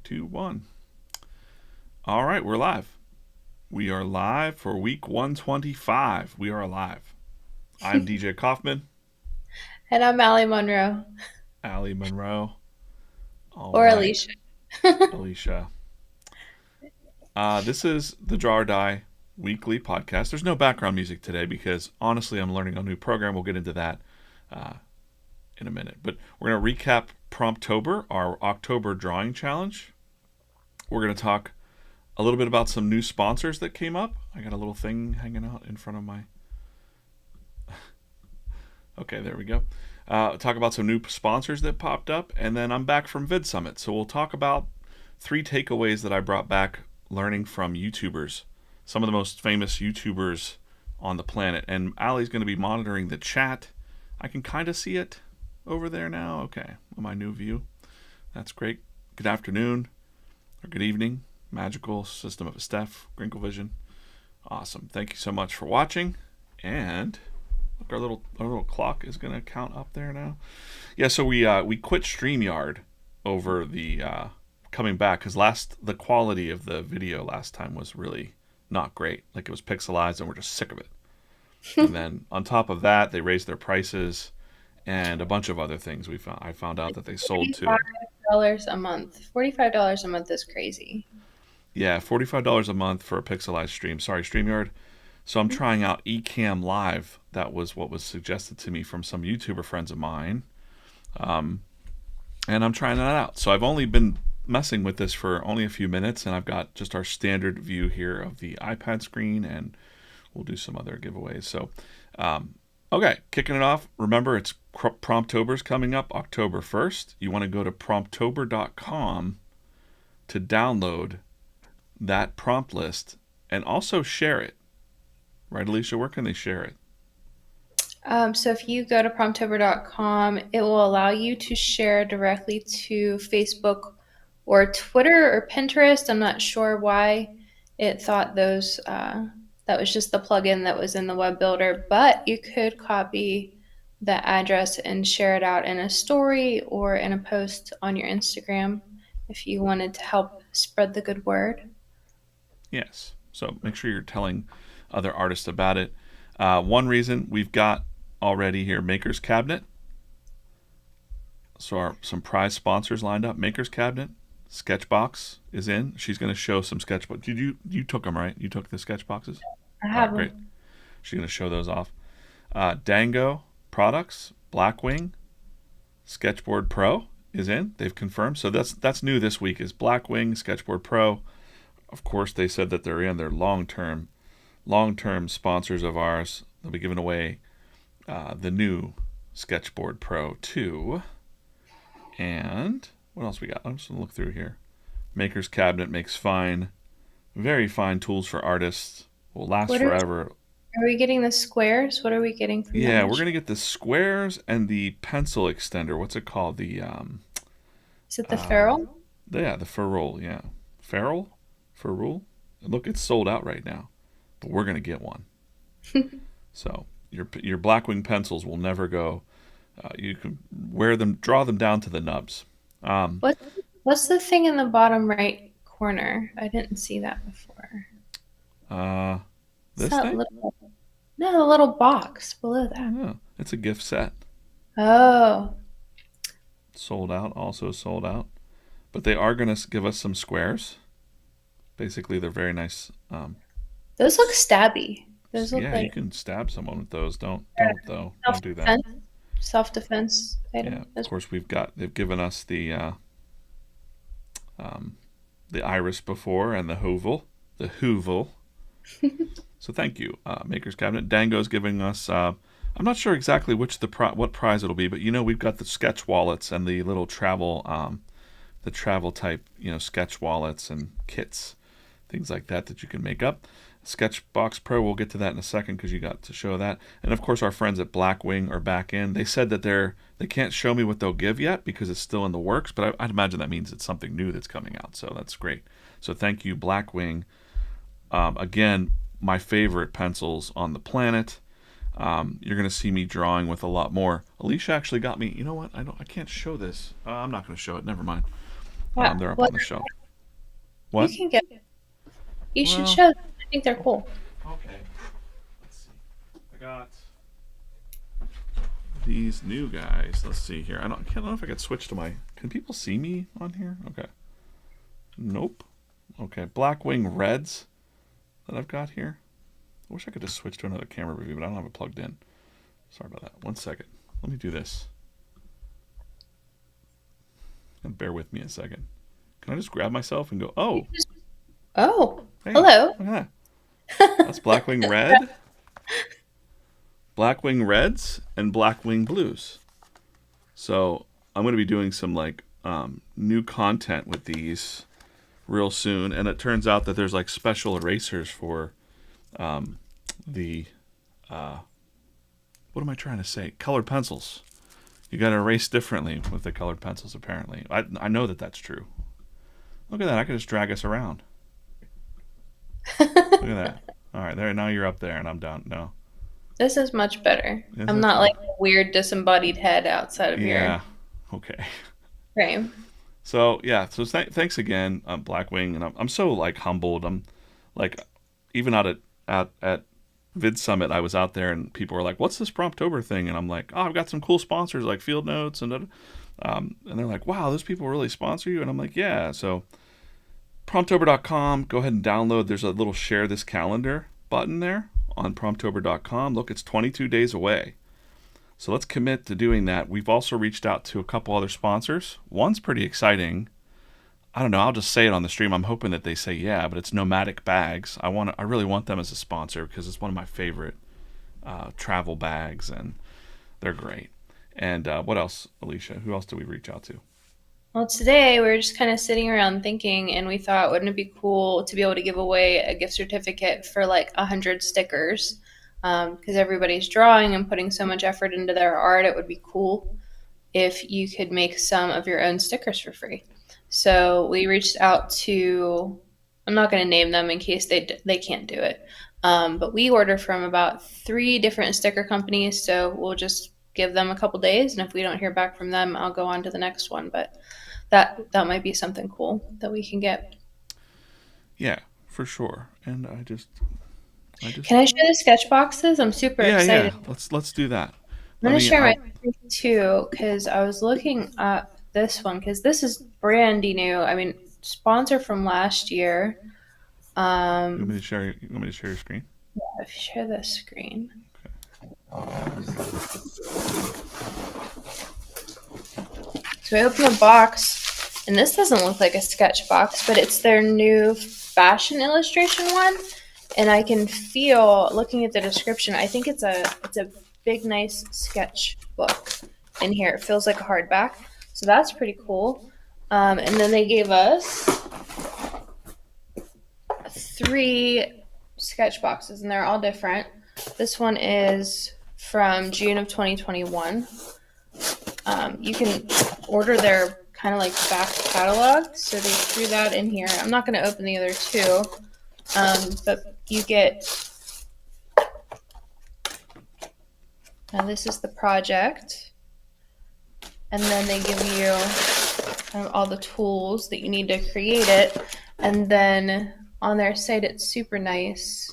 2, 1. All right, we're live. We are live for week 125. We are alive. I'm DJ Kaufman, And I'm Allie Monroe. Allie Monroe. All Or right, Alicia. Alicia. This is the Draw or Die weekly podcast. There's no background music today because honestly, I'm learning a new program. We'll get into that uh, in a minute. But we're going to recap Promptober, our October drawing challenge. We're going to talk a little bit about some new sponsors that came up. I got a little thing hanging out in front of my. Okay, there we go. Talk about some new sponsors that popped up, and then I'm back from Vid Summit. So we'll talk about 3 takeaways that I brought back learning from YouTubers, some of the most famous YouTubers on the planet. And Allie's going to be monitoring the chat. I can kind of see it over there now. Okay, my new view. That's great. Good afternoon or good evening. Magical System of a Steph, Grinkle Vision. Awesome. Thank you so much for watching. And look, our little clock is gonna count up there now. Yeah, so we quit StreamYard over the coming back because the quality of the video last time was really not great. Like it was pixelized, and we're just sick of it. And then on top of that, they raised their prices and a bunch of other things. I found out that they sold too. $45 a month. $45 a month is crazy. Yeah, $45 a month for a pixelized stream. Sorry, StreamYard. So I'm trying out Ecamm Live. That was what was suggested to me from some YouTuber friends of mine. And I'm trying that out. So I've only been messing with this for only a few minutes, and I've got just our standard view here of the iPad screen, and we'll do some other giveaways. So, okay, kicking it off. Remember, it's Promptober's coming up October 1st. You want to go to promptober.com to download that prompt list and also share it. Right, Alicia? Where can they share it? So if you go to promptober.com, it will allow you to share directly to Facebook or Twitter or Pinterest. I'm not sure why it thought that was just the plugin that was in the web builder, but you could copy the address and share it out in a story or in a post on your Instagram if you wanted to help spread the good word. Yes. So make sure you're telling other artists about it. One reason we've got already here Maker's Cabinet. So some prize sponsors lined up. Maker's Cabinet, Sketchbox is in. She's going to show some sketchbook. Did you took them right? You took the sketch boxes. I All right, have great. them. She's going to show those off. Dango Products, Blackwing, Sketchboard Pro is in. They've confirmed. So that's new this week. Is Blackwing, Sketchboard Pro. Of course, they said that they're in. They're long-term sponsors of ours. They'll be giving away the new Sketchboard Pro 2. And what else we got? I'm just going to look through here. Maker's Cabinet makes very fine tools for artists. Will last What are forever. we getting the squares? What are we getting from Yeah, them we're this going year? to get the squares and the pencil extender. What's it called? Is it the Uh, ferrule? the ferrule, yeah. Ferrule? Look, it's sold out right now. But we're going to get one. So your Blackwing pencils will never go. You can draw them down to the nubs. Um, What what's the thing in the bottom right corner? I didn't see that before. uh, It's this that thing? little no, the little box below Oh that. no, it's a gift set. Oh, Sold out, also sold out. But they are going to give us some squares. Basically, they're very nice. those look stabby. Those look Yeah, you like can stab someone with those. Don't though. Don't do that. self-defense self-defense Yeah, item. of course they've given us um, the iris before and the Hoovel. So thank you, Maker's Cabinet. Dango's giving us. I'm not sure exactly what prize it'll be, but we've got the sketch wallets and the little the travel type sketch wallets and kits, things like that you can make up. Sketchbox Pro, we'll get to that in a second because you got to show that. And of course, our friends at Blackwing are back in. They said that they can't show me what they'll give yet because it's still in the works, but I'd imagine that means it's something new that's coming out. So that's great. So thank you, Blackwing. Again, my favorite pencils on the planet. You're going to see me drawing with a lot more. Alicia actually got me. You know what? I can't show this. I'm not going to show it. Never mind. Yeah. They're up Well, on the shelf. you What? can get. You should Well, show them. I think they're cool. okay. Let's see. I got these new guys. Let's see here. I can't know if I could switch to my. Can people see me on here? Okay. Nope. Okay. Blackwing Reds that I've got here. I wish I could just switch to another camera review, but I don't have it plugged in. Sorry about that. One second. Let me do this. And bear with me a second. Can I just grab myself and go, oh, Oh, hey, hello. look at that. That's Blackwing Red, Blackwing Reds, and Blackwing Blues. So I'm going to be doing some like new content with these real soon. And it turns out that there's like special erasers for the, what am I trying to say? Colored pencils. You got to erase differently with the colored pencils, apparently. I know that that's true. Look at that. I could just drag us around. Look at that. All right, there. Now you're up there, and I'm down. No, This is much better. is I'm it? not like a weird disembodied head outside of your Yeah. Okay. frame. So yeah. So thanks again, Blackwing, and I'm so like humbled. I'm like, even out at Vid Summit, I was out there, and people were like, "What's this Promptober thing?" And I'm like, "Oh, I've got some cool sponsors like Field Notes and they're like, "Wow, those people really sponsor you?" And I'm like, "Yeah." So Promptober.com, go ahead and download. There's a little share this calendar button there on Promptober.com. Look, it's 22 days away. So let's commit to doing that. We've also reached out to a couple other sponsors. One's pretty exciting. I don't know. I'll just say it on the stream. I'm hoping that they say yeah, but it's Nomadic Bags. I really want them as a sponsor because it's one of my favorite travel bags, and they're great. And what else, Alicia? Who else did we reach out to? Well, today we were just kind of sitting around thinking, and we thought, wouldn't it be cool to be able to give away a gift certificate for like 100 stickers? Because everybody's drawing and putting so much effort into their art, it would be cool if you could make some of your own stickers for free. So we reached out to, I'm not going to name them in case they can't do it, but we order from about 3 different sticker companies. So we'll just give them a couple days, and if we don't hear back from them, I'll go on to the next one. But that might be something cool that we can get. Yeah, for sure. And Can I share the sketch boxes? I'm super yeah, yeah. excited. Let's do that. I'm Let going to me. share my screen too because I was looking up this one because this is brandy new. I mean, sponsor from last year. You want me Um, to share? You want me to share your screen? if you share the screen. So I open the box, and this doesn't look like a sketch box, but it's their new fashion illustration one. And I can feel, looking at the description, I think it's a big, nice sketch book in here. It feels like a hardback, so that's pretty cool. And then they gave us 3 sketch boxes, and they're all different. This one is from June of 2021. You can order their kind of like back catalog, so they threw that in here. I'm not going to open the other 2, but you get. Now this is the project, and then they give you kind of all the tools that you need to create it, and then on their site it's super nice.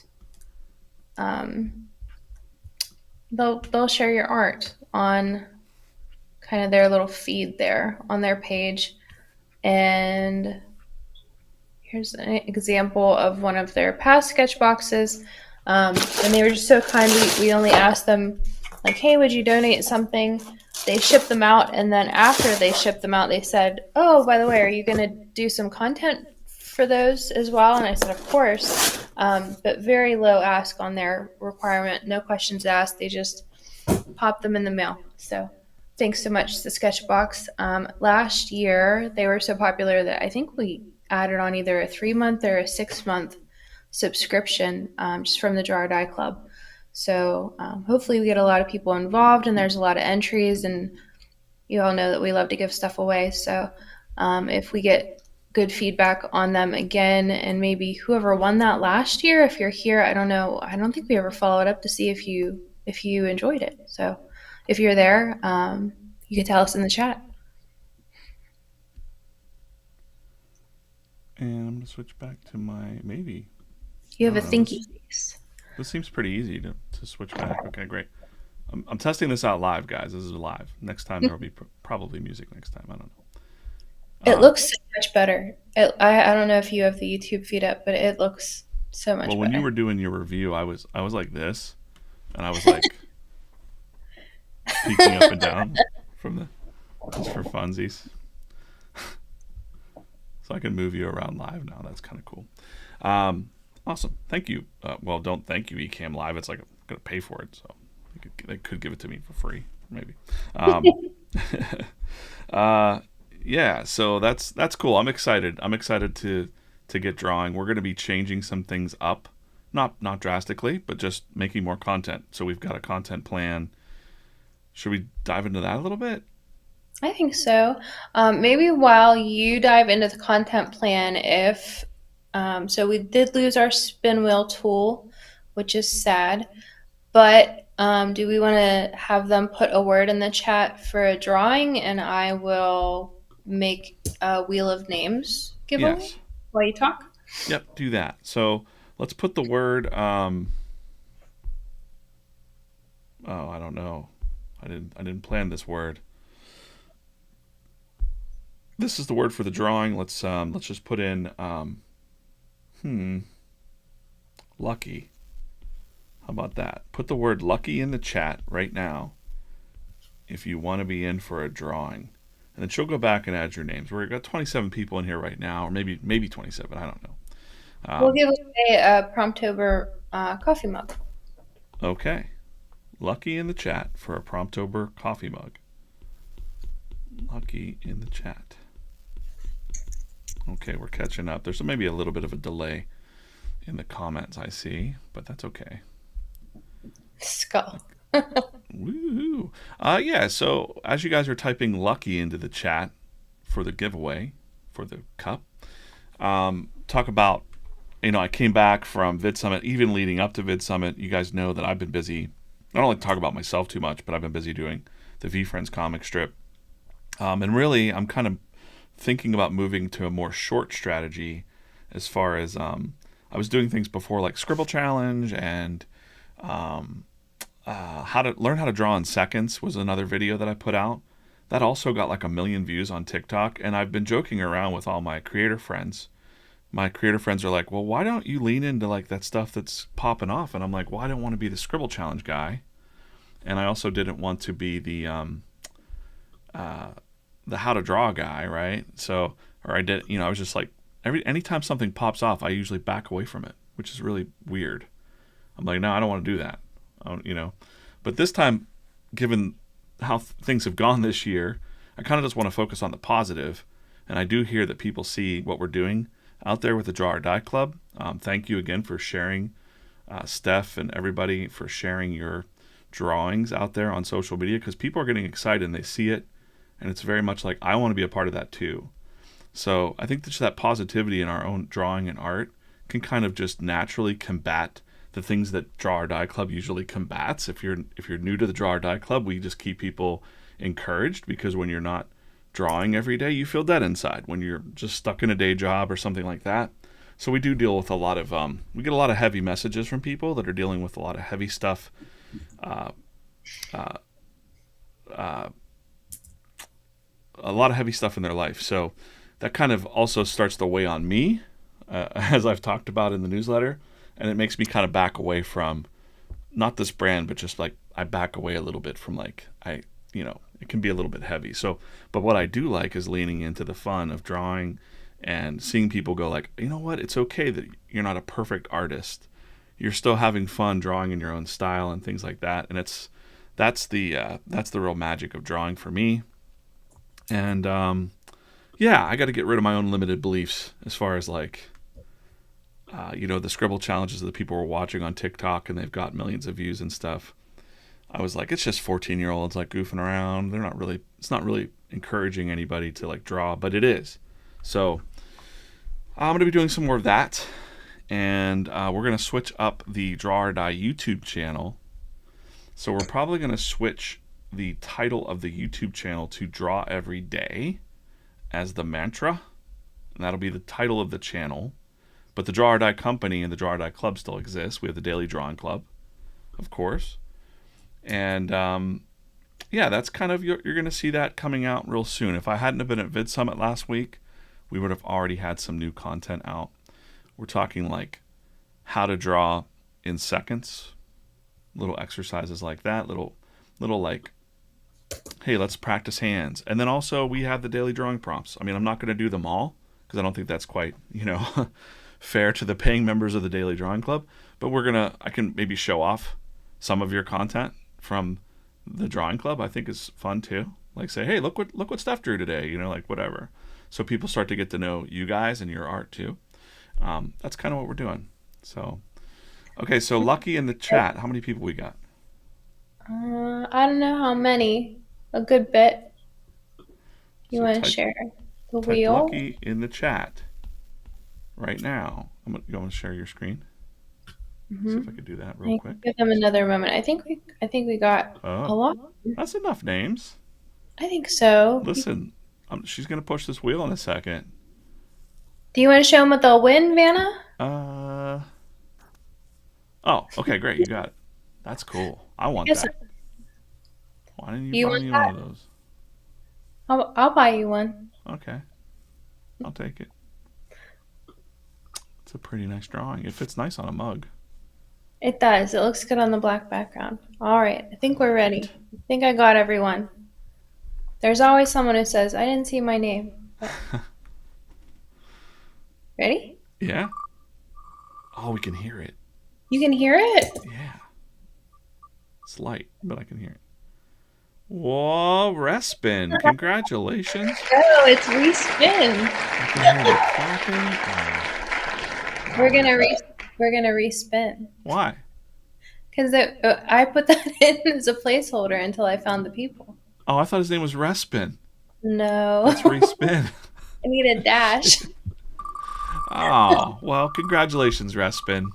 They'll share your art on kind of their little feed there on their page. And here's an example of one of their past sketch boxes. And they were just so kind. We only asked them, like, hey, would you donate something? They shipped them out. And then after they shipped them out, they said, oh, by the way, are you going to do some content for those as well? And I said, of course. But very low ask on their requirement. No questions asked. They just popped them in the mail. So thanks so much to the Sketchbox. Last year, they were so popular that I think we added on either a 3-month or a 6-month subscription just from the Draw or Die Club. So hopefully we get a lot of people involved, and there's a lot of entries, and you all know that we love to give stuff away. So if we get good feedback on them again, and maybe whoever won that last year, if you're here, I don't know. I don't think we ever followed up to see if you enjoyed it. So if you're there, you can tell us in the chat. And I'm gonna switch back to my maybe. You I have a don't know. thinky This face. this seems pretty easy to switch back. Okay, great. I'm testing this out live, guys. This is live. Next time there will be probably music. Next time, I don't know. It looks so much better. I don't know if you have the YouTube feed up, but it looks so Well, much when you better. were doing your review, I was like this, and I was like peeking up and down from the just for funsies, so I can move you around live now. That's kind of cool. Um, awesome. Thank you. Well, don't thank you, Ecamm Live. It's like I'm gonna pay for it, so they could give it to me for free, maybe. Um, uh, yeah. So that's cool. I'm excited. I'm excited to get drawing. We're gonna be changing some things up, not drastically, but just making more content. So we've got a content plan. Should we dive into that a little bit? I think so. Maybe while you dive into the content plan, if so, we did lose our spin wheel tool, which is sad. But do we want to have them put a word in the chat for a drawing, and I will make a wheel of names giveaway Yes. while you talk? Yep. Do that. So let's put the word. Oh, I don't know. I didn't plan this word. This is the word for the drawing. Let's just put in hmm lucky. How about that? Put the word lucky in the chat right now if you want to be in for a drawing. And then she'll go back and add your names. We've got 27 people in here right now, or maybe 27. I don't know. We'll Um, give away a Promptober coffee mug. okay, lucky in the chat for a Promptober coffee mug. Lucky in the chat. Okay, we're catching up. There's maybe a little bit of a delay in the comments I see, but that's okay. Skull. Woo! Yeah, so as you guys are typing lucky into the chat for the giveaway for the cup, talk about, I came back from VidSummit, even leading up to VidSummit. You guys know that I've been busy. I don't like to talk about myself too much, but I've been busy doing the VFriends comic strip. And really, I'm kind of thinking about moving to a more short strategy as far as I was doing things before like Scribble Challenge and how to learn how to draw in seconds was another video that I put out. That also got like 1 million views on TikTok, and I've been joking around with all my creator friends. My creator friends are like, "Well, why don't you lean into like that stuff that's popping off?" And I'm like, "Well, I don't want to be the Scribble Challenge guy, and I also didn't want to be the how to draw guy, right?" So, or I did, I was just like, anytime something pops off, I usually back away from it, which is really weird. I'm like, no, I don't want to do that. But this time, given how things have gone this year, I kind of just want to focus on the positive. And I do hear that people see what we're doing out there with the Draw or Die Club. Thank you again for sharing, Steph and everybody for sharing your drawings out there on social media, because people are getting excited and they see it, and it's very much like I want to be a part of that too. So I think just that positivity in our own drawing and art can kind of just naturally combat the things that Draw or Die Club usually combats. If you're new to the Draw or Die Club, we just keep people encouraged, because when you're not drawing every day, you feel dead inside when you're just stuck in a day job or something like that. So we do deal with a lot of we get a lot of heavy messages from people that are dealing with a lot of heavy stuff, uh, uh, uh, a lot of heavy stuff in their life. So that kind of also starts to weigh on me, as I've talked about in the newsletter, and it makes me kind of back away from not this brand, but just like I back away a little bit from like it can be a little bit heavy. So, but what I do like is leaning into the fun of drawing and seeing people go like, you know what, it's okay that you're not a perfect artist. You're still having fun drawing in your own style and things like that. And that's the real magic of drawing for me. And yeah, I got to get rid of my own limited beliefs as far as like the Scribble challenges that people were watching on TikTok, and they've got millions of views and stuff. I was like, it's just 14-year-olds like goofing around. It's not really encouraging anybody to like draw, but it is. So I'm going to be doing some more of that, and we're going to switch up the Draw or Die YouTube channel. So we're probably going to switch the title of the YouTube channel to Draw Every Day as the mantra. and that'll be the title of the channel. But the Draw or Die Company and the Draw or Die Club still exists. We have the Daily Drawing Club, of course. And yeah, that's kind of, you're going to see that coming out real soon. If I hadn't have been at Vid Summit last week, we would have already had some new content out. We're talking like how to draw in seconds, little exercises like that, little like, hey, let's practice hands. And then also we have the daily drawing prompts. I mean, I'm not going to do them all because I don't think that's quite, fair to the paying members of the Daily Drawing Club, but I can maybe show off some of your content from the drawing club. I think is fun too. Like say, hey, look what Steph drew today, like whatever. So people start to get to know you guys and your art too. That's kind of what we're doing. So, okay, so Lucky in the chat, how many people we got? I don't know how many. A good bit. You So want to share the type wheel? Lucky in the chat right now. You want to share your screen? See if I could do that real quick. Give them another moment. I think we got a lot. That's enough names. I think so. Listen, she's gonna push this wheel in a second. Do you want to show them what they'll win, Vanna? Oh, okay, great. You got it. That's cool. I want Yes. that. Why didn't you buy me one of those? I'll buy you one. Okay, I'll take it. It's a pretty nice drawing. It fits nice on a mug. It does. It looks good on the black background. All right. I think we're ready. I think I got everyone. There's always someone who says, I didn't see my name. Ready? Yeah. Oh, we can hear it. You can hear it? Yeah. It's light, but I can hear it. Whoa, Respin. Congratulations. Oh, it's respin. I can hear the clapping. We're gonna respin. Why? Because I put that in as a placeholder until I found the people. Oh, I thought his name was Respin. No. Let's respin. I need a dash. Oh, well, congratulations, Respin.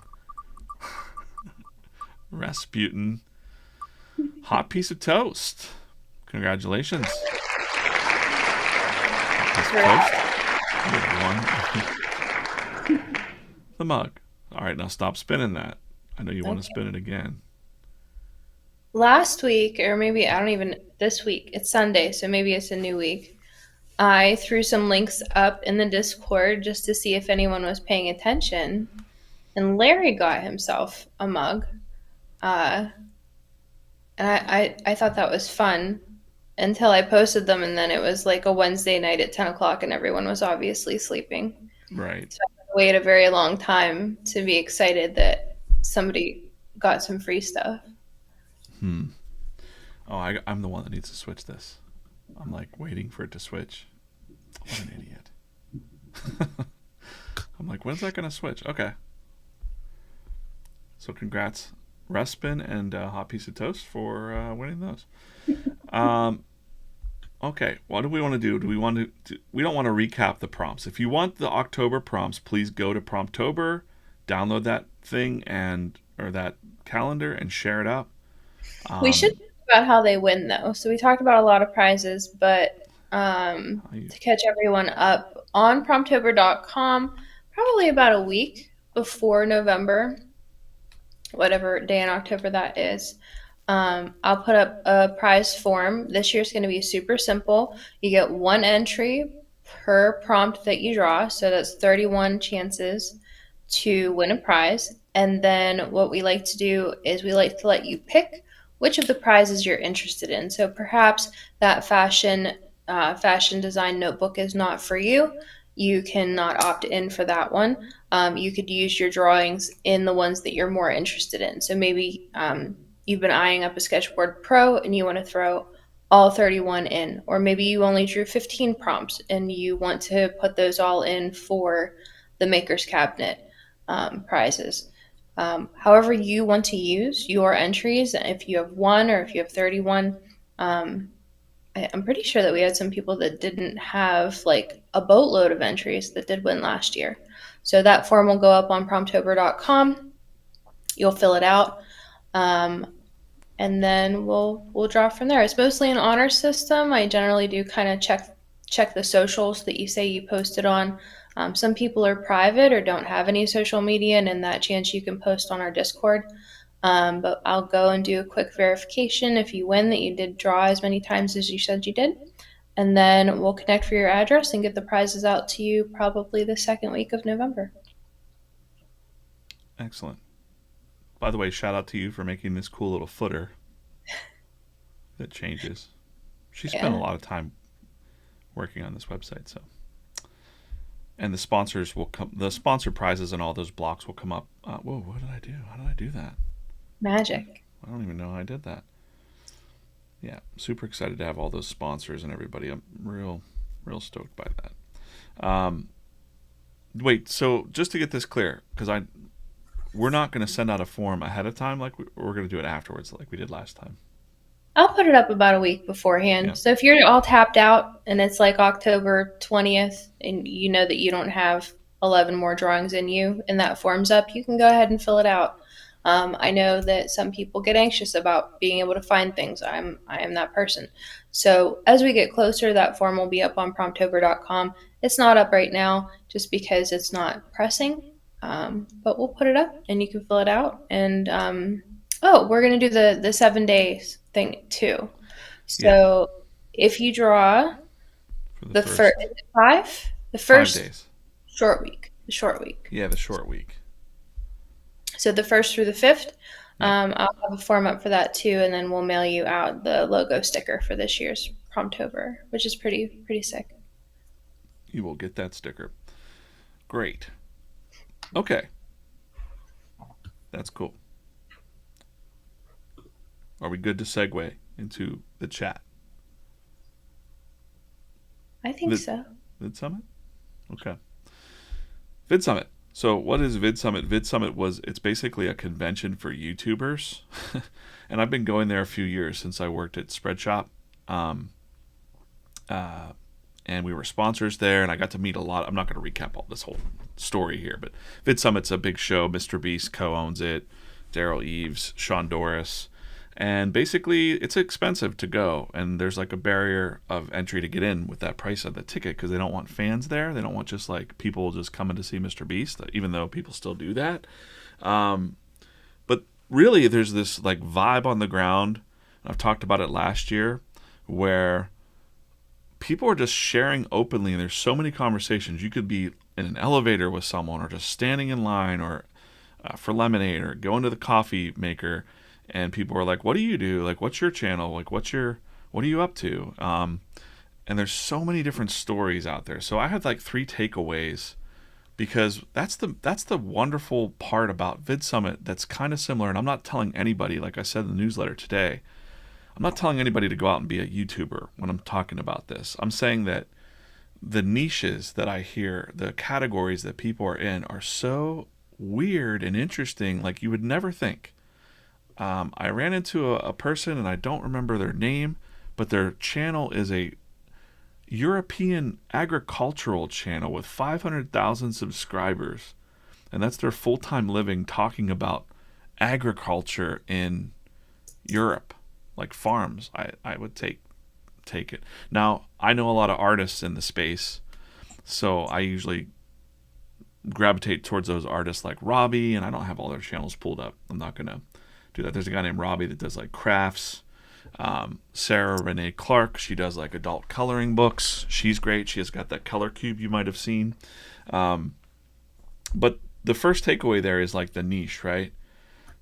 Rasputin. Hot piece of toast. Congratulations. Hot piece of toast. One. The mug. All right, now stop spinning that. I know you want to spin it again. Last week, or maybe this week, it's Sunday, so maybe it's a new week. I threw some links up in the Discord just to see if anyone was paying attention. And Larry got himself a mug. And I thought that was fun until I posted them, and then it was like a Wednesday night at 10 o'clock, and everyone was obviously sleeping. Right. So I had to wait a very long time to be excited that somebody got some free stuff. Oh, I'm the one that needs to switch this. I'm like waiting for it to switch. What an idiot. I'm like, when's that going to switch? Okay. So congrats, Respin and Hot Piece of Toast for winning those. Okay, what do we want to do? We don't want to recap the prompts. If you want the October prompts, please go to Promptober, download that thing or that calendar and share it out. We should talk about how they win, though. So we talked about a lot of prizes, but to catch everyone up, on Promptober.com, probably about a week before November, whatever day in October that is, I'll put up a prize form. This year's going to be super simple. You get one entry per prompt that you draw, so that's 31 chances to win a prize. And then what we like to do is we like to let you pick which of the prizes you're interested in. So perhaps that fashion design notebook is not for you. You cannot opt in for that one. You could use your drawings in the ones that you're more interested in. So maybe you've been eyeing up a Sketchboard Pro and you want to throw all 31 in. Or maybe you only drew 15 prompts and you want to put those all in for the Maker's Cabinet prizes. However you want to use your entries, if you have one or if you have 31, I'm pretty sure that we had some people that didn't have like a boatload of entries that did win last year. So that form will go up on Promptober.com. You'll fill it out, and then we'll draw from there. It's mostly an honor system. I generally do kind of check the socials that you say you posted on. Some people are private or don't have any social media, and in that chance, you can post on our Discord. But I'll go and do a quick verification if you win that you did draw as many times as you said you did. And then we'll connect for your address and get the prizes out to you probably the second week of November. Excellent. By the way, shout out to you for making this cool little footer that changes. She spent a Yeah. lot of time working on this website, so. And the sponsors will come. The sponsor prizes and all those blocks will come up. Whoa! What did I do? How did I do that? Magic. I don't even know how I did that. Yeah, super excited to have all those sponsors and everybody. I'm real stoked by that. Wait, so just to get this clear, because we're not going to send out a form ahead of time, like we're going to do it afterwards, like we did last time. I'll put it up about a week beforehand. Yeah. So if you're all tapped out and it's like October 20th and you know that you don't have 11 more drawings in you and that form's up, you can go ahead and fill it out. I know that some people get anxious about being able to find things. I am that person. So as we get closer, that form will be up on promptober.com. It's not up right now just because it's not pressing, but we'll put it up and you can fill it out. And we're gonna do the 7 days thing too. So if you draw For the first first the 5 first days. the short week. Yeah, the short week. So the 1st through the 5th, Yeah. I'll have a form up for that too, and then we'll mail you out the logo sticker for this year's Promptober, which is pretty sick. You will get that sticker. Great. Okay. That's cool. Are we good to segue into the chat? I think so. VidSummit? Okay. VidSummit. So what is VidSummit? VidSummit it's basically a convention for YouTubers. And I've been going there a few years since I worked at Spreadshop. And we were sponsors there, and I got to meet a lot. I'm not going to recap all this whole story here, but VidSummit's a big show. Mr. Beast co-owns it. Daryl Eves, Sean Doris. And basically, it's expensive to go, and there's like a barrier of entry to get in with that price of the ticket because they don't want fans there. They don't want just like people just coming to see Mr. Beast, even though people still do that. But really, there's this like vibe on the ground. I've talked about it last year, where people are just sharing openly, and there's so many conversations. You could be in an elevator with someone, or just standing in line, or for lemonade, or going to the coffee maker. And people are like, what do you do? Like, what's your channel? Like, what are you up to? And there's so many different stories out there. So I had like 3 takeaways, because that's the wonderful part about VidSummit that's kind of similar. And I'm not telling anybody, like I said in the newsletter today, I'm not telling anybody to go out and be a YouTuber when I'm talking about this. I'm saying that the niches that I hear, the categories that people are in, are so weird and interesting, like you would never think. I ran into a person, and I don't remember their name, but their channel is a European agricultural channel with 500,000 subscribers. And that's their full-time living, talking about agriculture in Europe, like farms. I would take it. Now, I know a lot of artists in the space, so I usually gravitate towards those artists like Robbie, and I don't have all their channels pulled up. I'm not going to do that. There's a guy named Robbie that does like crafts. Sarah Renee Clark, she does like adult coloring books. She's great. She has got that color cube you might have seen. But the first takeaway there is like the niche, right?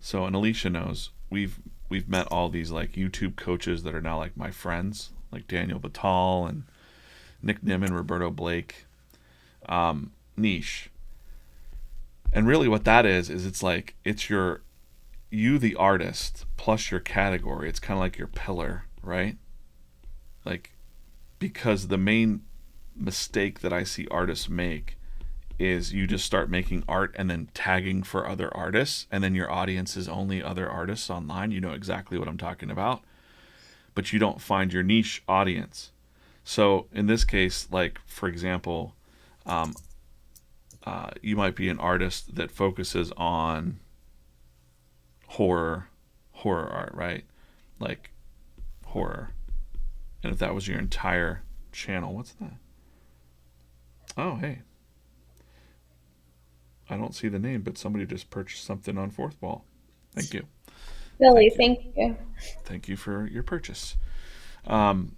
So, and Alicia knows, we've met all these like YouTube coaches that are now like my friends, like Daniel Batal and Nick Nimmin, Roberto Blake. Niche. And really what that is it's like, it's you the artist plus your category. It's kind of like your pillar, right? Like, because the main mistake that I see artists make is you just start making art and then tagging for other artists, and then your audience is only other artists online. You know exactly what I'm talking about, but you don't find your niche audience. So in this case, like for example, you might be an artist that focuses on horror art, right? Like horror. And if that was your entire channel, what's that? Oh, hey. I don't see the name, but somebody just purchased something on Fourth Wall. Thank you. Billy, Thank you. thank you. Thank you for your purchase. Um,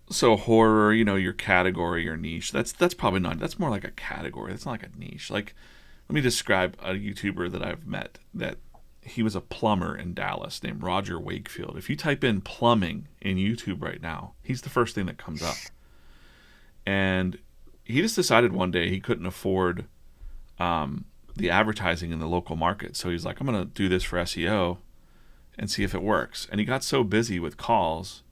so horror, your category, your niche. That's probably not. That's more like a category. That's not like a niche. Like, let me describe a YouTuber that I've met that he was a plumber in Dallas named Roger Wakefield. If you type in plumbing in YouTube right now, he's the first thing that comes up. And he just decided one day he couldn't afford the advertising in the local market. So he's like, I'm going to do this for SEO and see if it works. And he got so busy with calls,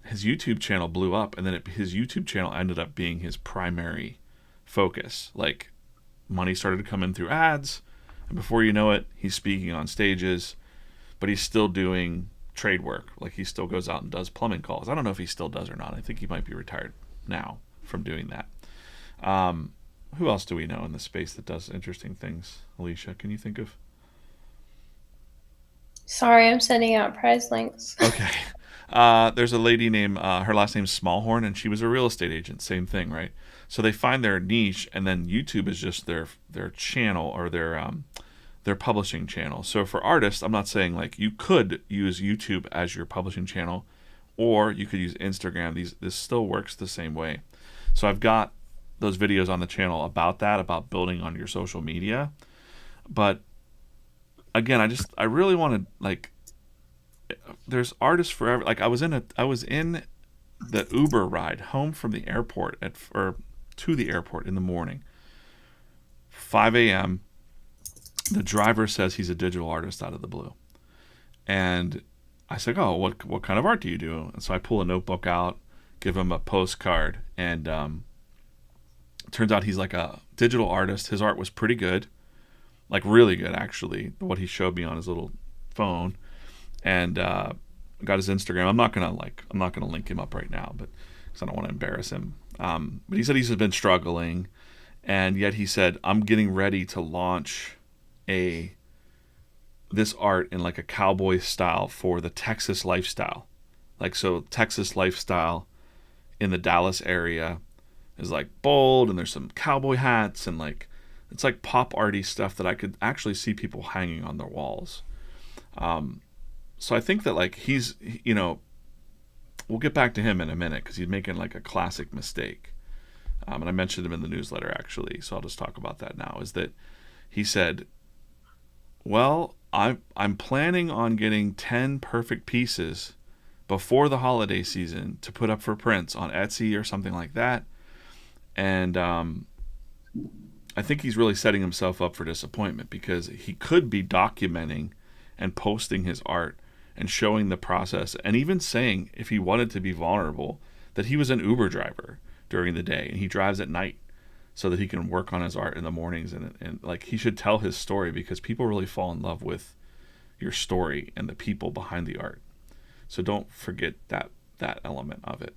his YouTube channel blew up. And then his YouTube channel ended up being his primary focus. Like, money started to come in through ads. And before you know it, he's speaking on stages, but he's still doing trade work. Like, he still goes out and does plumbing calls. I don't know if he still does or not. I think he might be retired now from doing that. Who else do we know in the space that does interesting things? Alicia, can you think of? Sorry, I'm sending out prize links. Okay. There's a lady named, her last name's Smallhorn, and she was a real estate agent. Same thing, right? So they find their niche, and then YouTube is just their channel or their publishing channel. So for artists, I'm not saying like you could use YouTube as your publishing channel, or you could use Instagram. This still works the same way. So I've got those videos on the channel about that, about building on your social media. But again, I really want to, like, there's artists forever. Like, I was in the Uber ride home from the airport or to the airport in the morning, 5 a.m. The driver says he's a digital artist out of the blue. And I said, oh, what kind of art do you do? And so I pull a notebook out, give him a postcard, and it turns out he's like a digital artist. His art was pretty good, like really good actually, what he showed me on his little phone. And got his Instagram. I'm not gonna link him up right now, but because I don't want to embarrass him. But he said he's been struggling, and yet he said, I'm getting ready to launch this art in like a cowboy style for the Texas lifestyle. Like, so Texas lifestyle in the Dallas area is like bold, and there's some cowboy hats, and like it's like pop arty stuff that I could actually see people hanging on their walls. So I think that like he's, we'll get back to him in a minute because he's making like a classic mistake. And I mentioned him in the newsletter actually, so I'll just talk about that now. Is that he said, well, I'm planning on getting 10 perfect pieces before the holiday season to put up for prints on Etsy or something like that. And I think he's really setting himself up for disappointment because he could be documenting and posting his art and showing the process, and even saying, if he wanted to be vulnerable, that he was an Uber driver during the day and he drives at night so that he can work on his art in the mornings. And like, he should tell his story because people really fall in love with your story and the people behind the art. So don't forget that element of it.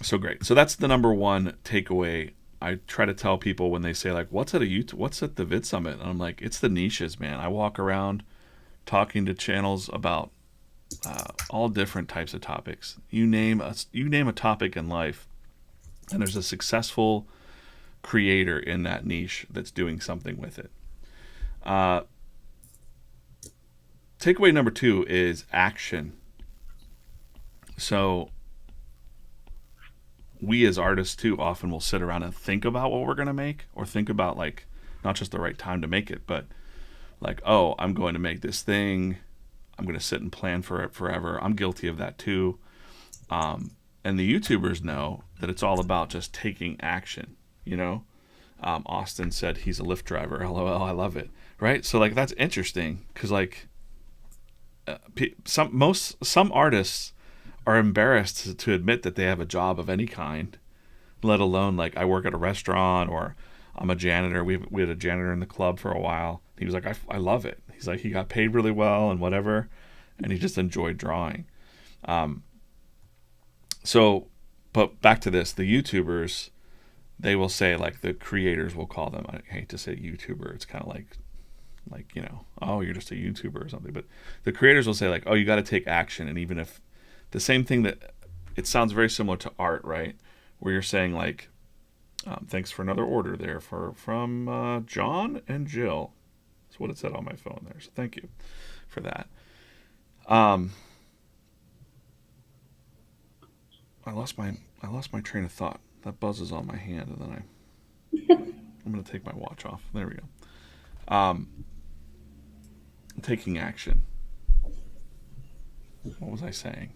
So great. So that's the number one takeaway. I try to tell people when they say like, what's at the Vid Summit? And I'm like, it's the niches, man. I walk around talking to channels about all different types of topics. You name a topic in life, and there's a successful creator in that niche that's doing something with it. Takeaway number 2 is action. So we as artists too often will sit around and think about what we're going to make, or think about like not just the right time to make it, but like, oh, I'm going to make this thing. I'm going to sit and plan for it forever. I'm guilty of that too. And the YouTubers know that it's all about just taking action, Austin said he's a Lyft driver. LOL, I love it. Right? So like, that's interesting because like some artists are embarrassed to admit that they have a job of any kind, let alone like, I work at a restaurant, or I'm a janitor. We had a janitor in the club for a while. He was like, I love it. He's like, he got paid really well and whatever, and he just enjoyed drawing. But back to this, the YouTubers, they will say, like, the creators will call them, I hate to say YouTuber, it's kind of like, oh, you're just a YouTuber or something. But the creators will say like, oh, you got to take action. And even if the same thing, that it sounds very similar to art, right? Where you're saying like, Thanks for another order there from John and Jill. That's what it said on my phone there. So thank you for that. Um, I lost my train of thought. That buzzes on my hand, and then I'm gonna take my watch off. There we go. Taking action. What was I saying?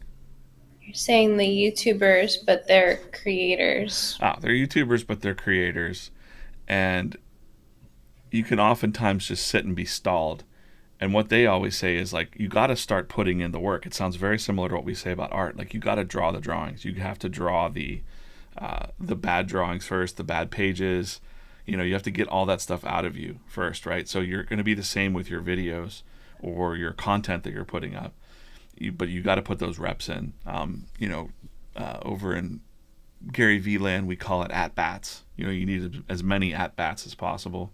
You're saying the YouTubers, but they're creators. They're YouTubers, but they're creators, and you can oftentimes just sit and be stalled. And what they always say is like, you got to start putting in the work. It sounds very similar to what we say about art. Like, you got to draw the drawings. You have to draw the bad drawings first, the bad pages. You know, you have to get all that stuff out of you first, right? So you're going to be the same with your videos or your content that you're putting up. But you got to put those reps in. Over in Gary Vee land, we call it at bats. You know, you need as many at bats as possible.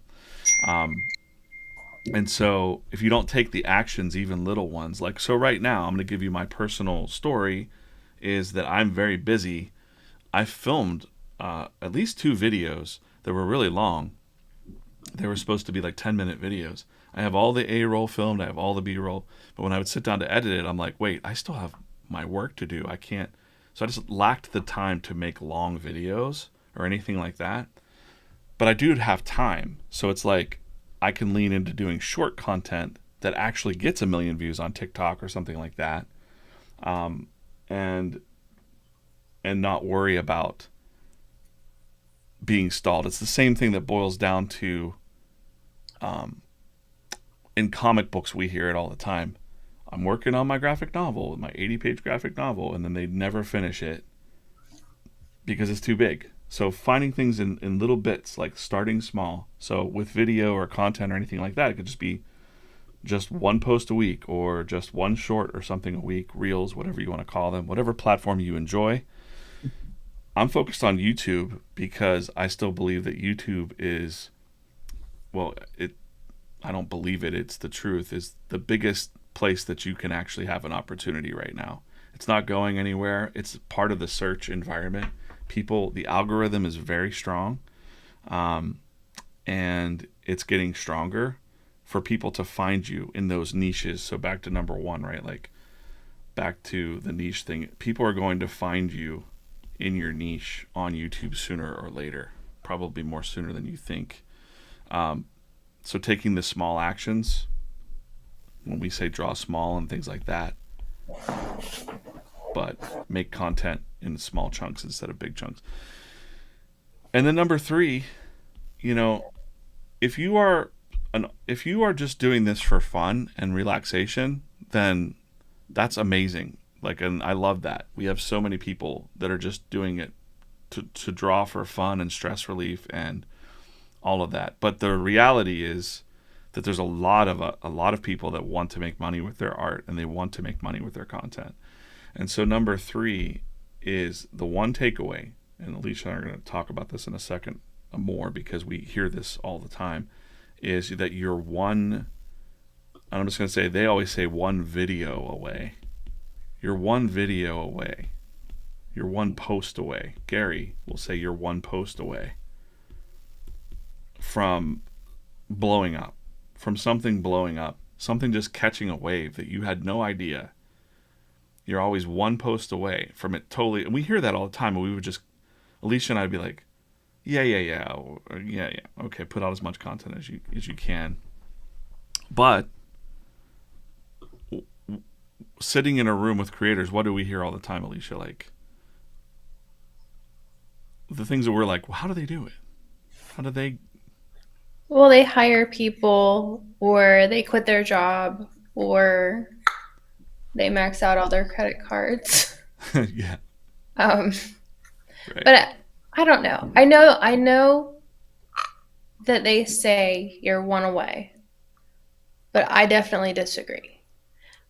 And so if you don't take the actions, even little ones, like, so right now, I'm going to give you my personal story is that I'm very busy. I filmed at least 2 videos that were really long. They were supposed to be like 10-minute videos. I have all the A roll filmed, I have all the B roll, but when I would sit down to edit it, I'm like, wait, I still have my work to do. I can't. So I just lacked the time to make long videos or anything like that. But I do have time. So it's like I can lean into doing short content that actually gets 1 million views on TikTok or something like that. And not worry about being stalled. It's the same thing that boils down to in comic books. We hear it all the time. I'm working on my graphic novel, my 80-page graphic novel, and then they never finish it because it's too big. So finding things in little bits, like starting small. So with video or content or anything like that, it could just be just one post a week or just one short or something a week, reels, whatever you want to call them, whatever platform you enjoy. I'm focused on YouTube because I still believe that YouTube is, well, I don't believe it, it's the truth, is the biggest place that you can actually have an opportunity right now. It's not going anywhere. It's part of the search environment. The algorithm is very strong, and it's getting stronger for people to find you in those niches. So back to number one, right? Like, back to the niche thing. People are going to find you in your niche on YouTube sooner or later, probably more sooner than you think. So taking the small actions, when we say draw small and things like that, but make content in small chunks instead of big chunks. And then number 3, you know, if you are just doing this for fun and relaxation, then that's amazing. Like, and I love that. We have so many people that are just doing it to draw for fun and stress relief and all of that. But the reality is that there's a lot of people that want to make money with their art, and they want to make money with their content. And so number 3 is the one takeaway, and Alicia and I are going to talk about this in a second more because we hear this all the time, is that you're one, I'm just going to say, they always say one video away. You're one video away. You're one post away. Gary will say you're one post away from blowing up, from something blowing up, something just catching a wave that you had no idea. You're always one post away from it totally. And we hear that all the time. And we would just, Alicia and I'd be like, yeah. Okay, put out as much content as you can. But sitting in a room with creators, what do we hear all the time, Alicia? Like, the things that we're like, well, how do they do it? How do they? Well, they hire people, or they quit their job, or they max out all their credit cards. Yeah. Right. But I don't know. I know that they say you're one away, but I definitely disagree.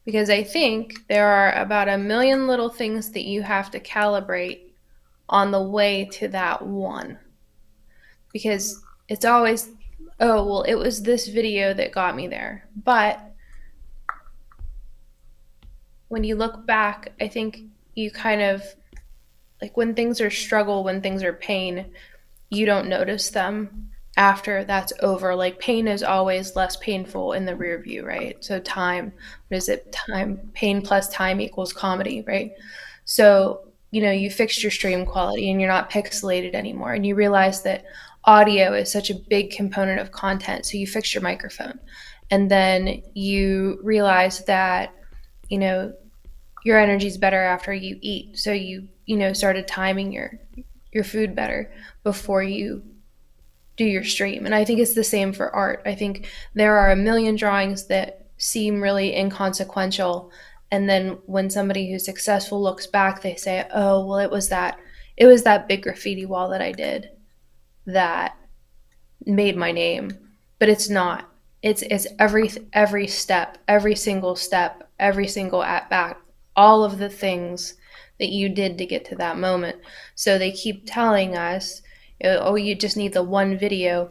Because I think there are about 1 million little things that you have to calibrate on the way to that one. Because it's always, oh, well, it was this video that got me there. But when you look back, I think you kind of, like, when things are struggle, when things are pain, you don't notice them after that's over. Like pain is always less painful in the rear view, right? So time, what is it? Time, pain plus time equals comedy, right? So, you fixed your stream quality and you're not pixelated anymore. And you realize that audio is such a big component of content. So you fix your microphone. And then you realize that, you know, your energy's better after you eat. So you started timing your food better before you do your stream. And I think it's the same for art. I think there are a million drawings that seem really inconsequential. And then when somebody who's successful looks back, they say, oh, well, it was that big graffiti wall that I did that made my name. But it's not. It's every step, every single step, every single at bat, all of the things that you did to get to that moment. So they keep telling us, oh, you just need the one video.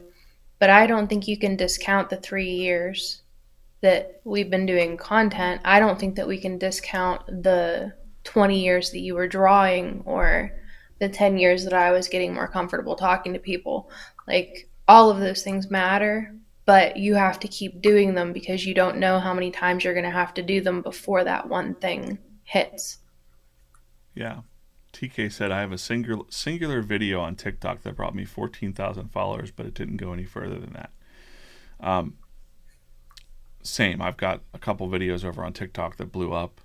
But I don't think you can discount the 3 years that we've been doing content. I don't think that we can discount the 20 years that you were drawing or the 10 years that I was getting more comfortable talking to people. Like, all of those things matter, but you have to keep doing them because you don't know how many times you're going to have to do them before that one thing hits. Yeah. TK said, I have a singular video on TikTok that brought me 14,000 followers, but it didn't go any further than that. Um, Same. I've got a couple videos over on TikTok that blew up,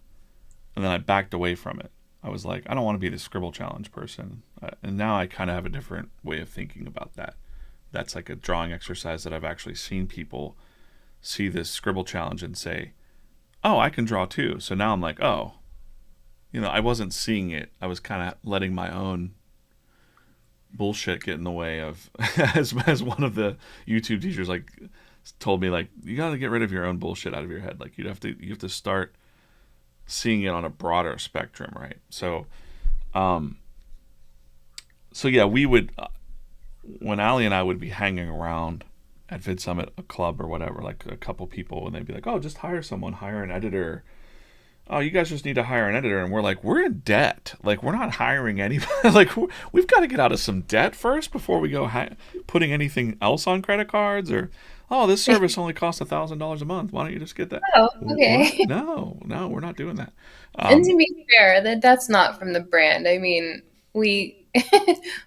and then I backed away from it. I was like, I don't want to be the Scribble Challenge person. And now I kind of have a different way of thinking about that. That's like a drawing exercise that I've actually seen people see this Scribble Challenge and say, oh, I can draw too. So now I'm like, oh, I wasn't seeing it. I was kind of letting my own bullshit get in the way of, as one of the YouTube teachers like told me, like, you got to get rid of your own bullshit out of your head. Like you have to start seeing it on a broader spectrum, right? So yeah, we would, when Ali and I would be hanging around at Vid Summit, a club or whatever, like a couple people, and they'd be like, oh, just hire someone, hire an editor. Oh, you guys just need to hire an editor. And we're like, we're in debt. Like, we're not hiring anybody. Like, we've got to get out of some debt first before we go putting anything else on credit cards. Or, oh, this service only costs $1,000 a month. Why don't you just get that? Oh, What? okay. No, we're not doing that. And Um, to be fair, that's not from the brand. I mean, we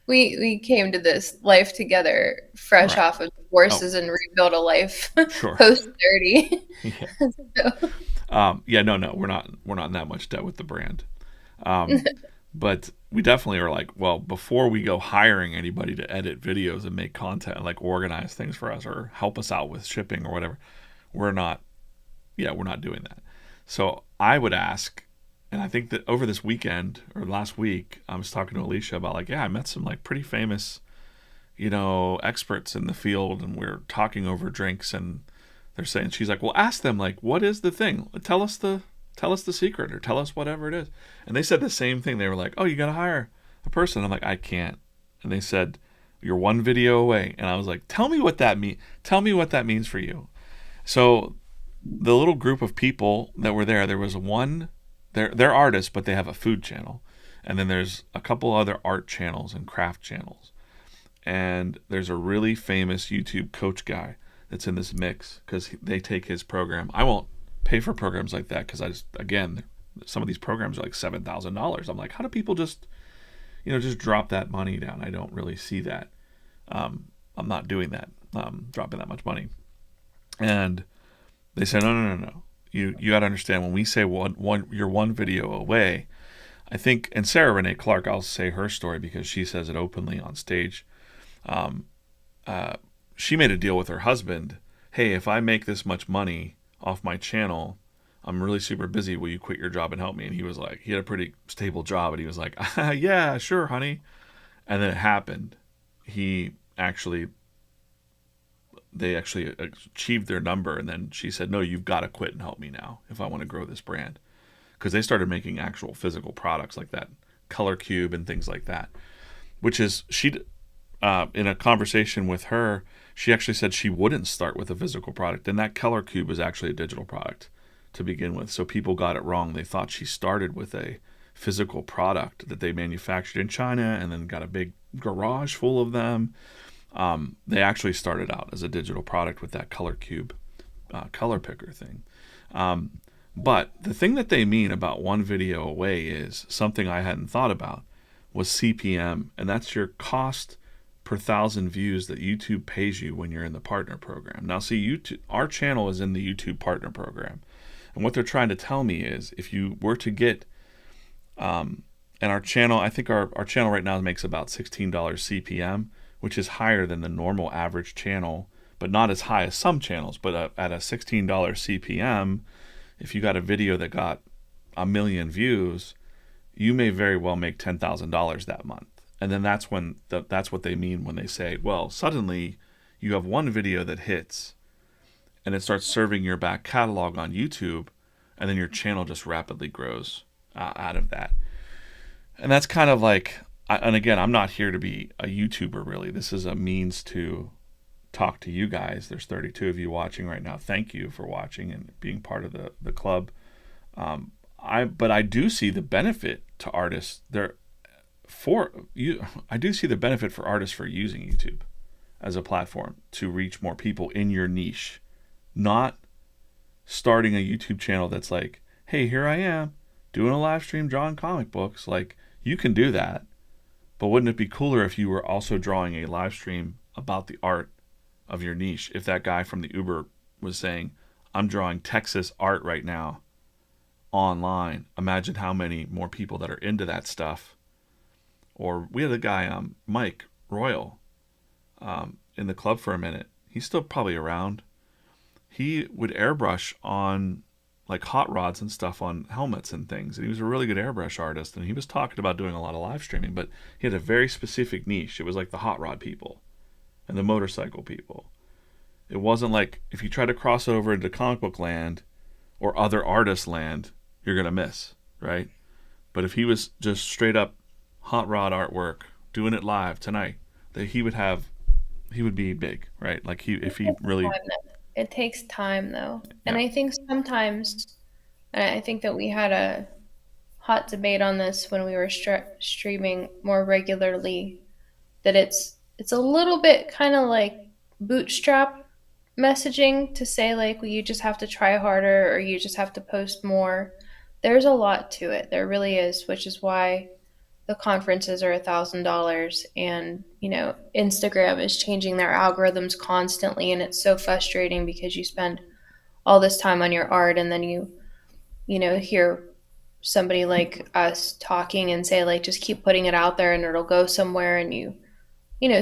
we came to this life together fresh right. off of Oh, divorces and rebuilt a life sure. post 30. Yeah. So, Yeah. No. We're not in that much debt with the brand. Um, but we definitely are like, well, before we go hiring anybody to edit videos and make content and like organize things for us or help us out with shipping or whatever, we're not, yeah, we're not doing that. So I would ask, and I think that over this weekend or last week, I was talking to Alicia about like, yeah, I met some like pretty famous, experts in the field, and we're talking over drinks, and they're saying, she's like, well, ask them like, what is the thing? Tell us the secret, or tell us whatever it is. And they said the same thing. They were like, oh, you got to hire a person. I'm like, I can't. And they said, you're one video away. And I was like, tell me what that means. Tell me what that means for you. So the little group of people that were there was one, they're artists, but they have a food channel. And then there's a couple other art channels and craft channels. And there's a really famous YouTube coach guy that's in this mix because they take his program. I won't pay for programs like that because again, some of these programs are like $7,000. I'm like, how do people just drop that money down? I don't really see that. I'm not doing that, dropping that much money. And they said, no. You got to understand, when we say you're one video away, I think, and Sarah Renee Clark, I'll say her story because she says it openly on stage. Um, she made a deal with her husband. Hey, if I make this much money off my channel, I'm really super busy. Will you quit your job and help me? And he was like, he had a pretty stable job, and he was like, yeah, sure, honey. And then it happened. He actually, they actually achieved their number, and then she said, no, you've got to quit and help me now if I want to grow this brand, because they started making actual physical products like that color cube and things like that, which is in a conversation with her, she actually said she wouldn't start with a physical product, and that color cube is actually a digital product to begin with. So people got it wrong. They thought she started with a physical product that they manufactured in China and then got a big garage full of them. They actually started out as a digital product with that Color Cube color picker thing. But the thing that they mean about one video away is something I hadn't thought about, was CPM, and that's your cost per 1,000 views that YouTube pays you when you're in the partner program. Now, see, YouTube, our channel is in the YouTube partner program, and what they're trying to tell me is if you were to get, and our channel, I think our channel right now makes about $16 CPM, which is higher than the normal average channel, but not as high as some channels. But at a $16 CPM, if you got a video that got 1 million views, you may very well make $10,000 that month. And then that's when that's what they mean when they say, well, suddenly you have one video that hits and it starts serving your back catalog on YouTube, and then your channel just rapidly grows out of that. And that's kind of like, and again, I'm not here to be a YouTuber really. This is a means to talk to you guys. There's 32 of you watching right now. Thank you for watching and being part of the club. But I do see the benefit to artists there for you. I do see the benefit for artists for using YouTube as a platform to reach more people in your niche, not starting a YouTube channel that's like, hey, here I am doing a live stream drawing comic books. Like, you can do that, but wouldn't it be cooler if you were also drawing a live stream about the art of your niche? If that guy from the Uber was saying, I'm drawing Texas art right now online, imagine how many more people that are into that stuff. Or we had a guy, Mike Royal, in the club for a minute. He's still probably around. He would airbrush on like hot rods and stuff on helmets and things. And he was a really good airbrush artist. And he was talking about doing a lot of live streaming, but he had a very specific niche. It was like the hot rod people and the motorcycle people. It wasn't like if you try to cross over into comic book land or other artist land, you're going to miss, right? But if he was just straight up hot rod artwork, doing it live tonight, that he would be big, right? Like if he really... It takes time though. And I think sometimes, and I think that we had a hot debate on this when we were streaming more regularly, that it's a little bit kind of like bootstrap messaging to say like, well, you just have to try harder or you just have to post more. There's a lot to it. There really is, which is why the conferences are $1,000, and Instagram is changing their algorithms constantly, and it's so frustrating because you spend all this time on your art and then you hear somebody like us talking and say like, just keep putting it out there and it'll go somewhere, and you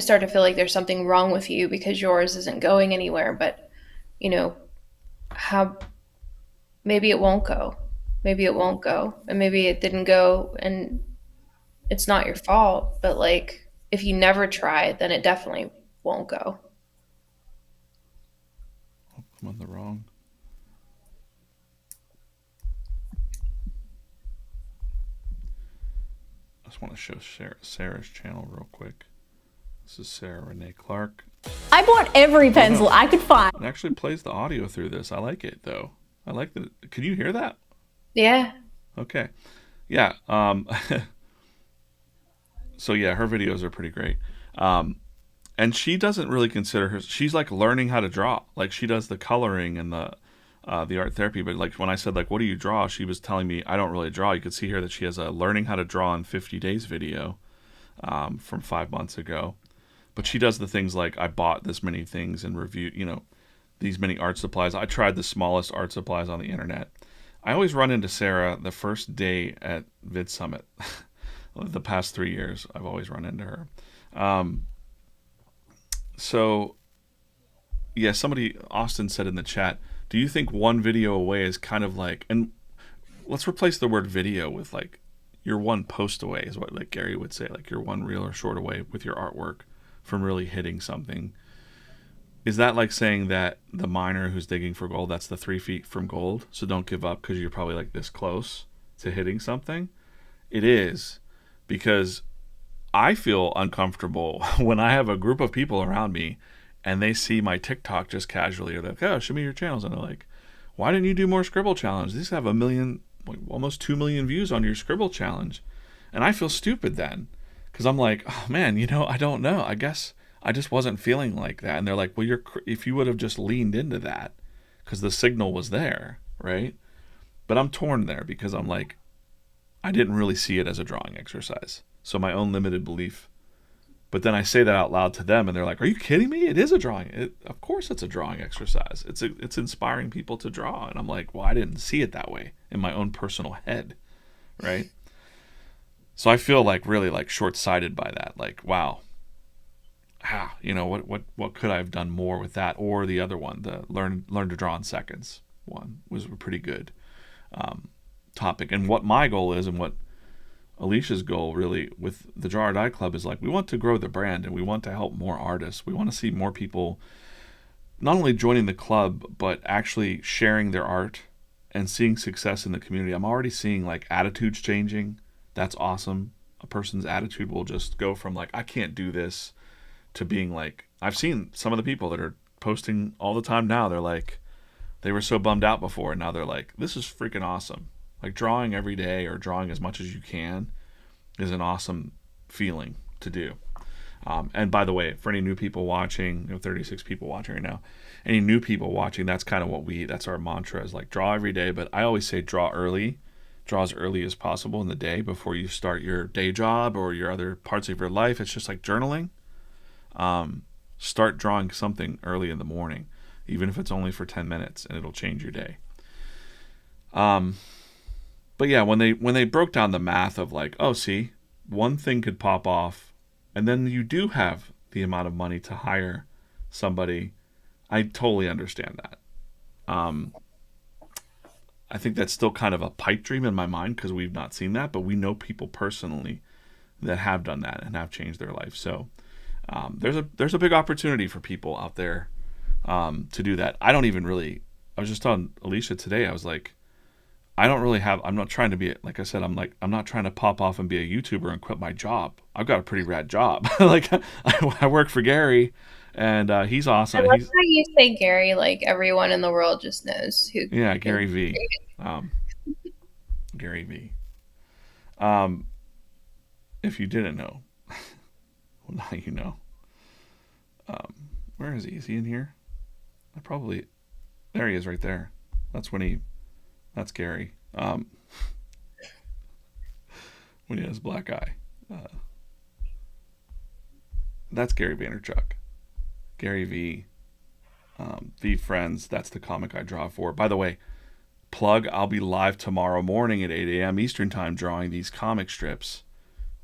start to feel like there's something wrong with you because yours isn't going anywhere. But how maybe it won't go, and maybe it didn't go, and it's not your fault. But like, if you never try, then it definitely won't go. I'm on the wrong. I just want to show Sarah's channel real quick. This is Sarah Renee Clark. I bought every pencil I could find. It actually plays the audio through this. I like it though. I like that. Can you hear that? Yeah. Okay. Yeah. So yeah, her videos are pretty great. And she doesn't really consider she's like learning how to draw. Like, she does the coloring and the art therapy. But like, when I said like, what do you draw? She was telling me, I don't really draw. You could see here that she has a learning how to draw in 50 days video from 5 months ago. But she does the things like, I bought this many things and reviewed, these many art supplies. I tried the smallest art supplies on the internet. I always run into Sarah the first day at Vid Summit. The past 3 years, I've always run into her. So, yeah, Austin said in the chat, do you think one video away is kind of like, and let's replace the word video with like, you're one post away is what like Gary would say, like you're one reel or short away with your artwork from really hitting something. Is that like saying that the miner who's digging for gold, that's the 3 feet from gold, so don't give up because you're probably like this close to hitting something? It is. Because I feel uncomfortable when I have a group of people around me and they see my TikTok just casually, or they're like, oh, show me your channels. And they're like, why didn't you do more Scribble Challenge? These have 1 million, almost 2 million views on your Scribble Challenge. And I feel stupid then because I'm like, oh man, I don't know. I guess I just wasn't feeling like that. And they're like, well, if you would have just leaned into that, because the signal was there, right? But I'm torn there because I'm like, I didn't really see it as a drawing exercise. So my own limited belief. But then I say that out loud to them, and they're like, "Are you kidding me? It is a drawing. Of course, it's a drawing exercise. It's inspiring people to draw." And I'm like, "Well, I didn't see it that way in my own personal head, right?" So I feel like really like short-sighted by that. Like, wow, what could I have done more with that, or the other one, the learn to draw in seconds one was a pretty good topic. And what my goal is, and what Alicia's goal really with the Draw or Die Club is, like, we want to grow the brand and we want to help more artists. We want to see more people not only joining the club, but actually sharing their art and seeing success in the community. I'm already seeing like attitudes changing. That's awesome. A person's attitude will just go from like, I can't do this, to being like, I've seen some of the people that are posting all the time now. They're like, they were so bummed out before, and now they're like, this is freaking awesome. Like, drawing every day or drawing as much as you can is an awesome feeling to do. And by the way, for any new people watching, 36 people watching right now, any new people watching, that's kind of that's our mantra, is like, draw every day. But I always say draw early, draw as early as possible in the day before you start your day job or your other parts of your life. It's just like journaling. Start drawing something early in the morning, even if it's only for 10 minutes, and it'll change your day. But yeah, when they broke down the math of like, oh, see, one thing could pop off, and then you do have the amount of money to hire somebody, I totally understand that. I think that's still kind of a pipe dream in my mind because we've not seen that, but we know people personally that have done that and have changed their life. So there's a big opportunity for people out there to do that. I was just on Alicia today. I was like, I'm not trying to be, like I said, I'm not trying to pop off and be a YouTuber and quit my job. I've got a pretty rad job. Like, I work for Gary, and he's awesome. I love how you say Gary, like everyone in the world just knows who. Yeah, Gary V. Gary V. If you didn't know, well, now you know. Where is he? Is he in here? There he is right there. That's Gary. When he has a black eye. That's Gary Vaynerchuk. Gary V. V Friends. That's the comic I draw for. By the way, plug, I'll be live tomorrow morning at 8 a.m. Eastern Time drawing these comic strips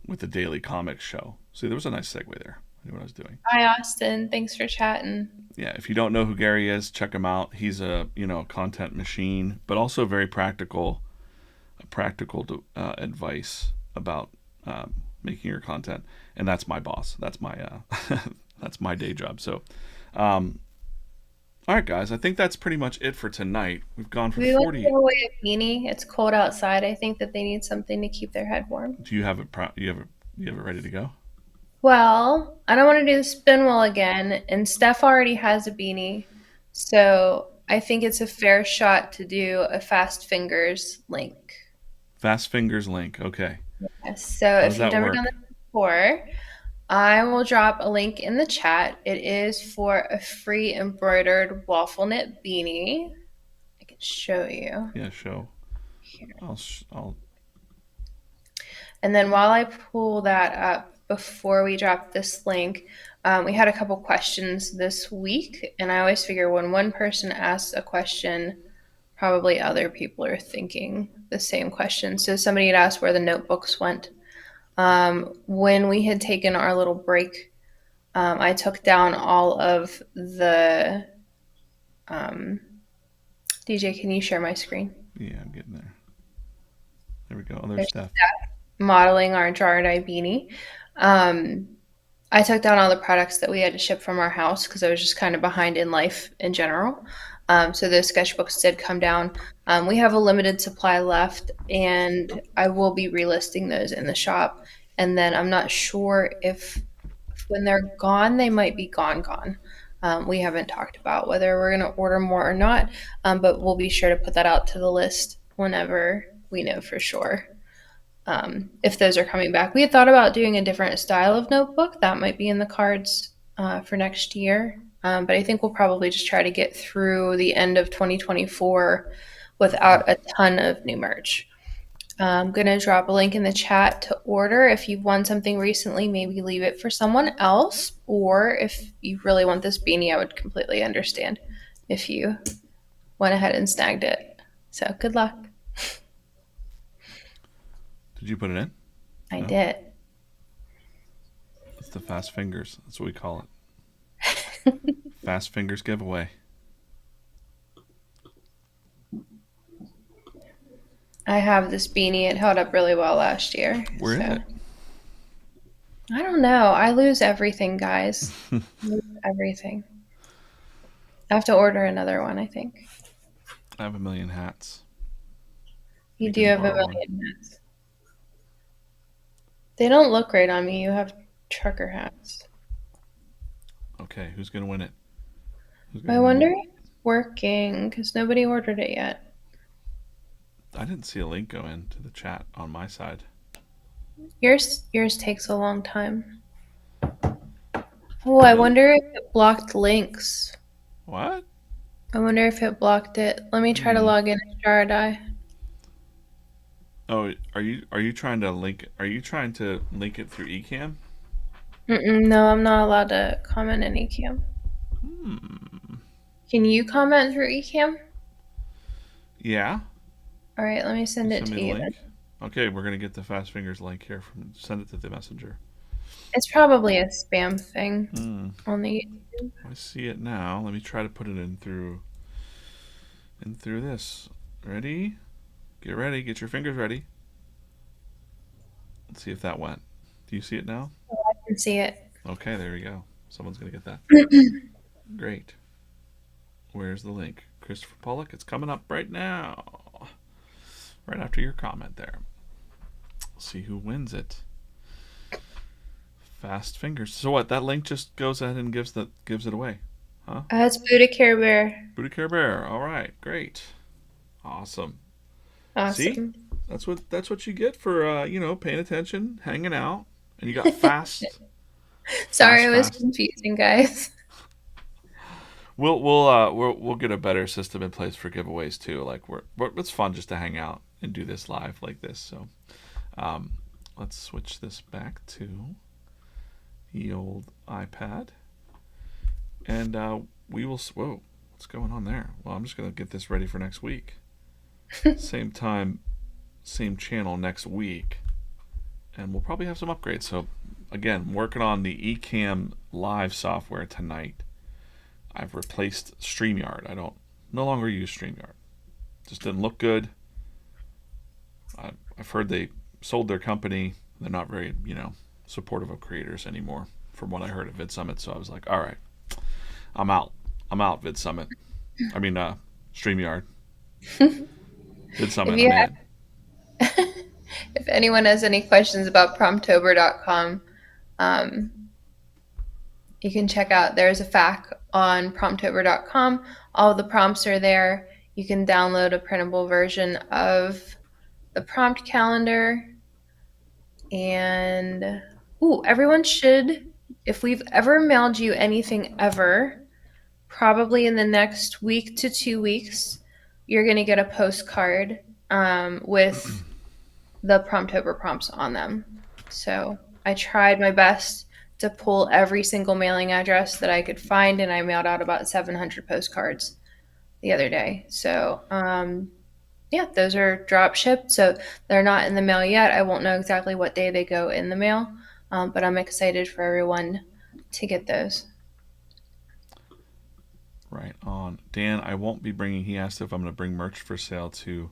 with the Daily Comics Show. See, there was a nice segue there. I knew what I was doing. Hi, Austin. Thanks for chatting. Yeah, if you don't know who Gary is, check him out. He's a content machine, but also very practical advice about making your content. And that's my boss. That's my that's my day job. So, all right, guys, I think that's pretty much it for tonight. We've gone for 40. We give away a beanie. It's cold outside. I think that they need something to keep their head warm. Do you have it? You have it ready to go? Well, I don't want to do the spin wheel again, and Steph already has a beanie, so I think it's a fair shot to do a Fast Fingers link. Fast Fingers link, okay. Yes, so if you've never done this before, I will drop a link in the chat. It is for a free embroidered waffle knit beanie. I can show you. Yeah, show. Here. I'll. And then while I pull that up, before we drop this link, we had a couple questions this week, and I always figure when one person asks a question, probably other people are thinking the same question. So somebody had asked where the notebooks went. When we had taken our little break, I took down all of the DJ, can you share my screen? Yeah, I'm getting there. There we go. Other stuff. Modeling our Draw or Die beanie. I took down all the products that we had to ship from our house because I was just kind of behind in life in general. So the sketchbooks did come down. We have a limited supply left, and I will be relisting those in the shop. And then I'm not sure if when they're gone, they might be gone. We haven't talked about whether we're going to order more or not, but we'll be sure to put that out to the list whenever we know for sure. if those are coming back. We had thought about doing a different style of notebook. That might be in the cards for next year. But I think we'll probably just try to get through the end of 2024 without a ton of new merch. I'm going to drop a link in the chat to order. If you've won something recently, maybe leave it for someone else. Or if you really want this beanie, I would completely understand if you went ahead and snagged it. So good luck. Did you put it in? I No? did. It's the Fast Fingers. That's what we call it. Fast Fingers giveaway. I have this beanie. It held up really well last year. Where is it? I don't know. I lose everything, guys. Lose everything. I have to order another one, I think. I have a million hats. You You do can have a borrow one. million hats. They don't look great on me. You have trucker hats. Okay, who's gonna win it? Who's I gonna win wonder it? if it's working because nobody ordered it yet. I didn't see a link go into the chat on my side. Yours takes a long time. Oh, I wonder if it blocked links. What? I wonder if it blocked it. Let me try to log in as Jaredai. Oh, are you trying to link? Are you trying to link it through Ecamm? No, I'm not allowed to comment in Ecamm. Can you comment through Ecamm? Yeah. All right, let me send it Send to me the you. link. Okay, we're gonna get the Fast Fingers link here. Send it to the messenger. It's probably a spam thing on the YouTube. I see it now. Let me try to put it in through this. Ready? Get ready. Get your fingers ready. Let's see if that went. Do you see it now? I can see it. Okay, there we go. Someone's gonna get that. Great. Where's the link? Christopher Pollock. It's coming up right now. Right after your comment there. See who wins it. Fast Fingers. So what? That link just goes ahead and gives it away, huh? It's Buddha Care Bear. Buddha Care Bear. All right, great, awesome. See, Awesome. that's what you get for paying attention, hanging out, and you got fast. Sorry, it was fast. confusing, guys. We'll get a better system in place for giveaways too. Like it's fun just to hang out and do this live like this. So, let's switch this back to the old iPad, and we will. Whoa, what's going on there? Well, I'm just gonna get this ready for next week. Same time, same channel next week, and we'll probably have some upgrades. So, again, working on the Ecamm Live software tonight. I've replaced StreamYard. I no longer use StreamYard. Just didn't look good. I've heard they sold their company. They're not very, supportive of creators anymore, from what I heard at VidSummit. So I was like, all right, I'm out. I'm out, VidSummit. I mean, StreamYard. VidSummit, I'm in. If anyone has any questions about promptober.com, you can check out, there's a FAQ on promptober.com. All the prompts are there. You can download a printable version of the prompt calendar. And, everyone should, if we've ever mailed you anything ever, probably in the next week to 2 weeks, you're going to get a postcard with the Promptober prompts on them. So I tried my best to pull every single mailing address that I could find, and I mailed out about 700 postcards the other day. So, those are drop shipped. So they're not in the mail yet. I won't know exactly what day they go in the mail, but I'm excited for everyone to get those. Right on. Dan, I won't be bringing, he asked if I'm going to bring merch for sale to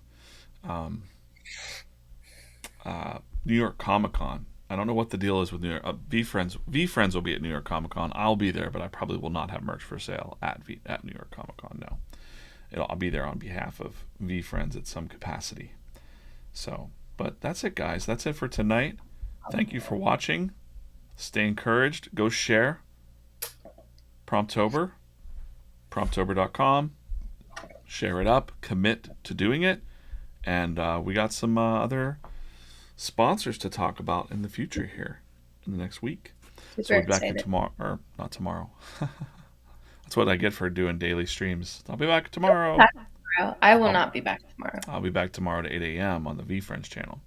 New York Comic Con. I don't know what the deal is with New York. V-Friends will be at New York Comic Con. I'll be there, but I probably will not have merch for sale at New York Comic Con. No, I'll be there on behalf of V-Friends at some capacity. So, but that's it, guys. That's it for tonight. Thank you for watching. Stay encouraged. Go share. Promptober. Promptober.com. Share it up. Commit to doing it. And we got some other sponsors to talk about in the future here in the next week. So Super we'll be back excited. tomorrow, or not tomorrow. That's what I get for doing daily streams. I'll be back tomorrow. Tomorrow. I will not be back tomorrow. I'll be back tomorrow at 8 a.m. on the VFriends channel.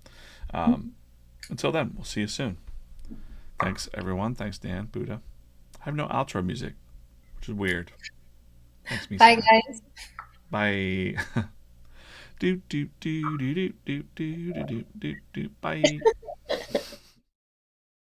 Until then, we'll see you soon. Thanks, everyone. Thanks, Dan, Buddha. I have no outro music, which is weird. Makes me Bye, sad. guys. Bye. Do do do do do do do do do do. Bye.